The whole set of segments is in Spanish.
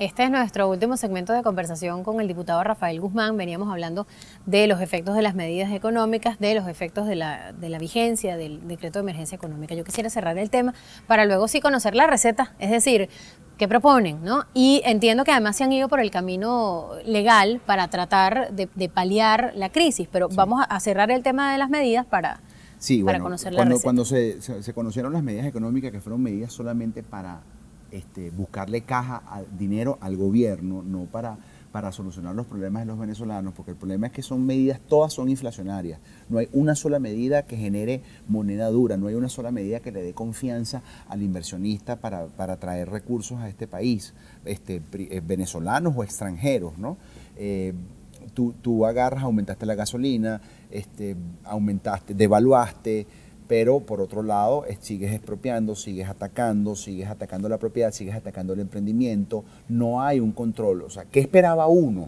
Este es nuestro último segmento de conversación con el diputado Rafael Guzmán. Veníamos hablando de los efectos de las medidas económicas, de los efectos de la vigencia del decreto de emergencia económica. Yo quisiera cerrar el tema para luego sí conocer la receta, es decir, qué proponen, ¿no? Y entiendo que además se han ido por el camino legal para tratar de paliar la crisis, pero sí, vamos a cerrar el tema de las medidas para conocer la receta. Cuando se conocieron las medidas económicas, que fueron medidas solamente para buscarle dinero al gobierno, no para solucionar los problemas de los venezolanos, porque el problema es que son medidas, todas son inflacionarias. No hay una sola medida que genere moneda dura, no hay una sola medida que le dé confianza al inversionista para traer recursos a este país, venezolanos o extranjeros, ¿no? Tú agarras, aumentaste la gasolina, devaluaste, pero por otro lado sigues expropiando, sigues atacando la propiedad, sigues atacando el emprendimiento, no hay un control. O sea, ¿qué esperaba uno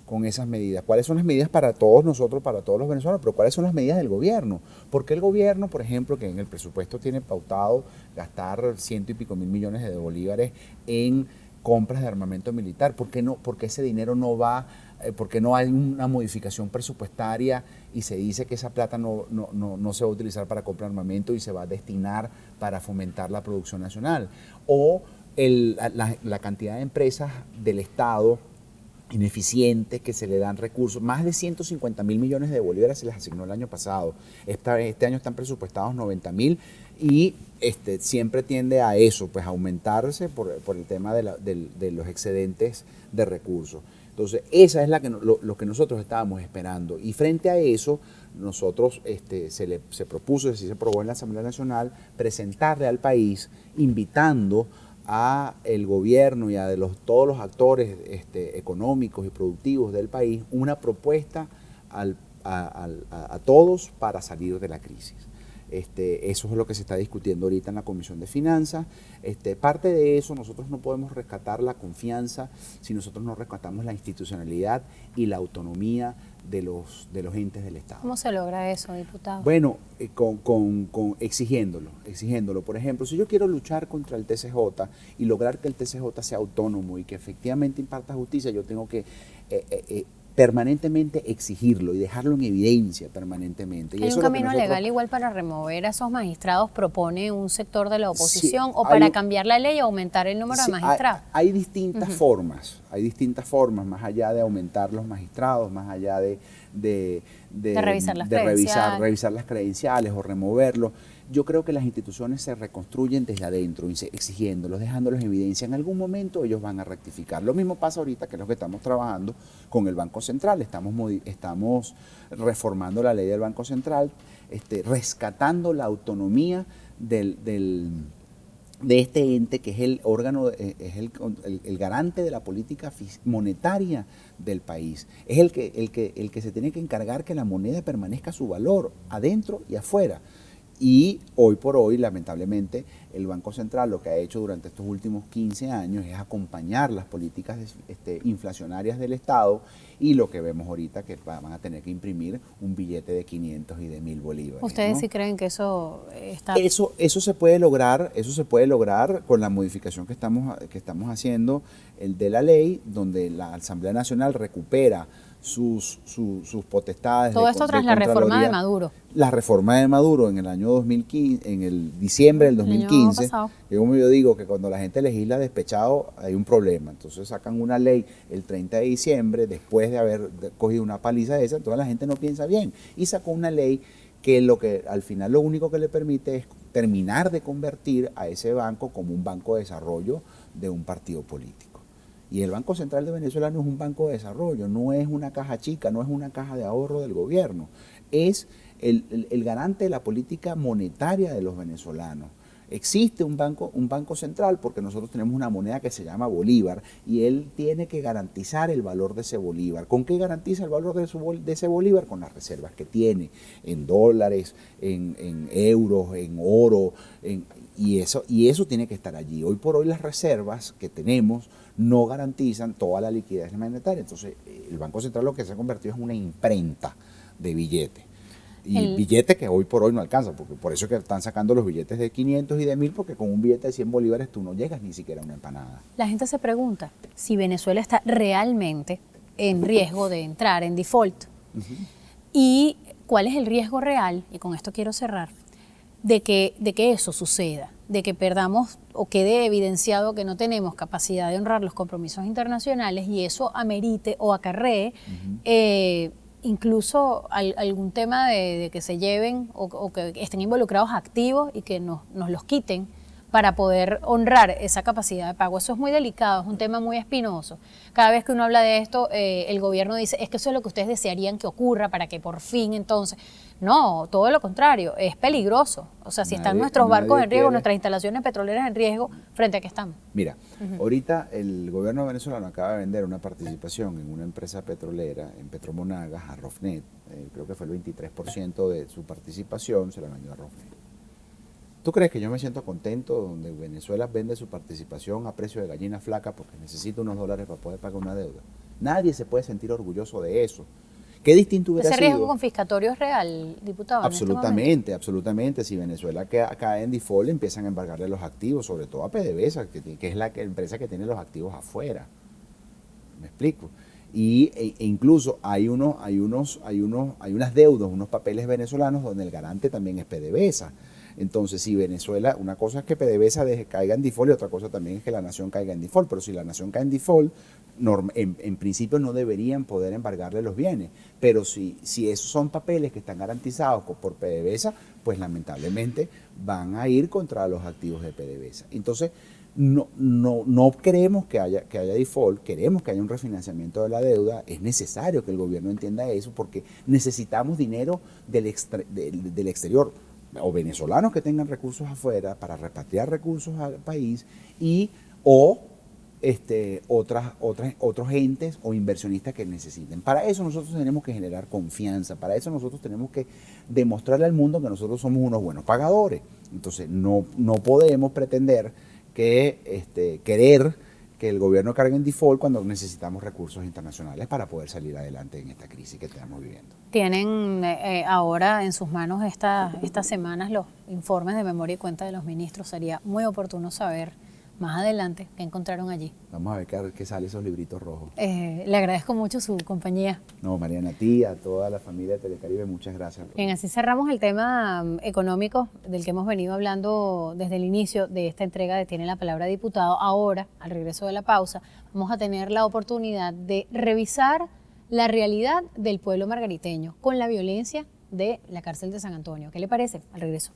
con esas medidas? ¿Cuáles son las medidas para todos nosotros, para todos los venezolanos? Pero ¿cuáles son las medidas del gobierno? Porque el gobierno, por ejemplo, que en el presupuesto tiene pautado gastar 100 y pico mil millones de bolívares en compras de armamento militar, ¿por qué no? Porque ese dinero no va, porque no hay una modificación presupuestaria y se dice que esa plata no se va a utilizar para comprar armamento y se va a destinar para fomentar la producción nacional. O la cantidad de empresas del Estado ineficientes que se le dan recursos, más de 150 mil millones de bolívares se les asignó el año pasado, este año están presupuestados 90 mil y siempre tiende a eso, pues a aumentarse por el tema de los excedentes de recursos. Entonces, esa es lo que nosotros estábamos esperando. Y frente a eso, nosotros se propuso, se aprobó en la Asamblea Nacional, presentarle al país, invitando a el gobierno y a todos los actores económicos y productivos del país, una propuesta a todos para salir de la crisis. Eso es lo que se está discutiendo ahorita en la Comisión de Finanzas. Parte de eso, nosotros no podemos rescatar la confianza si nosotros no rescatamos la institucionalidad y la autonomía de los entes del Estado. ¿Cómo se logra eso, diputado? Bueno, exigiéndolo. Por ejemplo, si yo quiero luchar contra el TCJ y lograr que el TCJ sea autónomo y que efectivamente imparta justicia, yo tengo que permanentemente exigirlo y dejarlo en evidencia permanentemente. ¿Hay un camino legal igual para remover a esos magistrados, propone un sector de la oposición, o para cambiar la ley y aumentar el número de magistrados? Hay distintas formas, más allá de aumentar los magistrados, más allá de revisar las credenciales o removerlos. Yo creo que las instituciones se reconstruyen desde adentro, exigiéndolos, dejándolos en evidencia. En algún momento ellos van a rectificar. Lo mismo pasa ahorita, que es lo que estamos trabajando con el Banco Central. Estamos reformando la ley del Banco Central, rescatando la autonomía de este ente, que es el órgano, es el garante de la política monetaria del país. Es el que se tiene que encargar que la moneda permanezca a su valor, adentro y afuera. Y hoy por hoy, lamentablemente, el Banco Central lo que ha hecho durante estos últimos 15 años es acompañar las políticas inflacionarias del Estado, y lo que vemos ahorita que van a tener que imprimir un billete de 500 y de 1000 bolívares. ¿Ustedes ¿no? sí creen que eso está...? Eso se puede lograr con la modificación que estamos haciendo de la ley, donde la Asamblea Nacional recupera sus potestades. Todo esto tras la reforma de Maduro. La reforma de Maduro en el año 2015, en el diciembre del 2015, yo como yo digo que cuando la gente legisla despechado hay un problema. Entonces sacan una ley el 30 de diciembre, después de haber cogido una paliza de esa, entonces la gente no piensa bien. Y sacó una ley que al final lo único que le permite es terminar de convertir a ese banco como un banco de desarrollo de un partido político. Y el Banco Central de Venezuela no es un banco de desarrollo, no es una caja chica, no es una caja de ahorro del gobierno, es el garante de la política monetaria de los venezolanos. Existe un banco central porque nosotros tenemos una moneda que se llama Bolívar, y él tiene que garantizar el valor de ese Bolívar. ¿Con qué garantiza el valor de ese Bolívar? Con las reservas que tiene en dólares, en euros, en oro, y eso tiene que estar allí. Hoy por hoy las reservas que tenemos no garantizan toda la liquidez monetaria. Entonces el Banco Central lo que se ha convertido es una imprenta de billetes. Y billetes que hoy por hoy no alcanzan, porque por eso es que están sacando los billetes de 500 y de 1000, porque con un billete de 100 bolívares tú no llegas ni siquiera a una empanada. La gente se pregunta si Venezuela está realmente en riesgo de entrar en default. Y cuál es el riesgo real, y con esto quiero cerrar, de que eso suceda, de que perdamos o quede evidenciado que no tenemos capacidad de honrar los compromisos internacionales y eso amerite o acarree incluso algún tema de que se lleven o que estén involucrados activos y que nos los quiten para poder honrar esa capacidad de pago. Eso es muy delicado, es un tema muy espinoso. Cada vez que uno habla de esto, el gobierno dice, es que eso es lo que ustedes desearían que ocurra para que por fin entonces... No, todo lo contrario, es peligroso. O sea, si están nuestros barcos en riesgo, nuestras instalaciones petroleras en riesgo, ¿frente a qué estamos? Mira, ahorita el gobierno venezolano acaba de vender una participación en una empresa petrolera, en Petromonagas, a Rofnet. Creo que fue el 23% de su participación, se la vendió a Rofnet. ¿Tú crees que yo me siento contento donde Venezuela vende su participación a precio de gallina flaca porque necesita unos dólares para poder pagar una deuda? Nadie se puede sentir orgulloso de eso. ¿Qué distinto hubiera sido? ¿Ese riesgo confiscatorio es real, diputado? Absolutamente, absolutamente. Si Venezuela cae en default, empiezan a embargarle los activos, sobre todo a PDVSA, que es la empresa que tiene los activos afuera. ¿Me explico? E incluso hay unas deudas, unos papeles venezolanos donde el garante también es PDVSA. Entonces, si Venezuela, una cosa es que PDVSA caiga en default y otra cosa también es que la nación caiga en default, pero si la nación cae en default, en principio no deberían poder embargarle los bienes, pero si esos son papeles que están garantizados por PDVSA, pues lamentablemente van a ir contra los activos de PDVSA. Entonces, no queremos que haya default, queremos que haya un refinanciamiento de la deuda, es necesario que el gobierno entienda eso porque necesitamos dinero del exterior, o venezolanos que tengan recursos afuera para repatriar recursos al país o otros entes o inversionistas que necesiten. Para eso nosotros tenemos que generar confianza, para eso nosotros tenemos que demostrarle al mundo que nosotros somos unos buenos pagadores. Entonces no podemos pretender querer que el gobierno cargue en default cuando necesitamos recursos internacionales para poder salir adelante en esta crisis que estamos viviendo. Tienen ahora en sus manos estas semanas los informes de memoria y cuenta de los ministros. Sería muy oportuno saber más adelante qué encontraron allí. Vamos a ver qué sale esos libritos rojos. Le agradezco mucho su compañía. No, Mariana, a ti, a toda la familia de Telecaribe, muchas gracias. Bien, así cerramos el tema económico del que hemos venido hablando desde el inicio de esta entrega de Tiene la Palabra Diputado. Ahora, al regreso de la pausa, vamos a tener la oportunidad de revisar la realidad del pueblo margariteño con la violencia de la cárcel de San Antonio. ¿Qué le parece? Al regreso.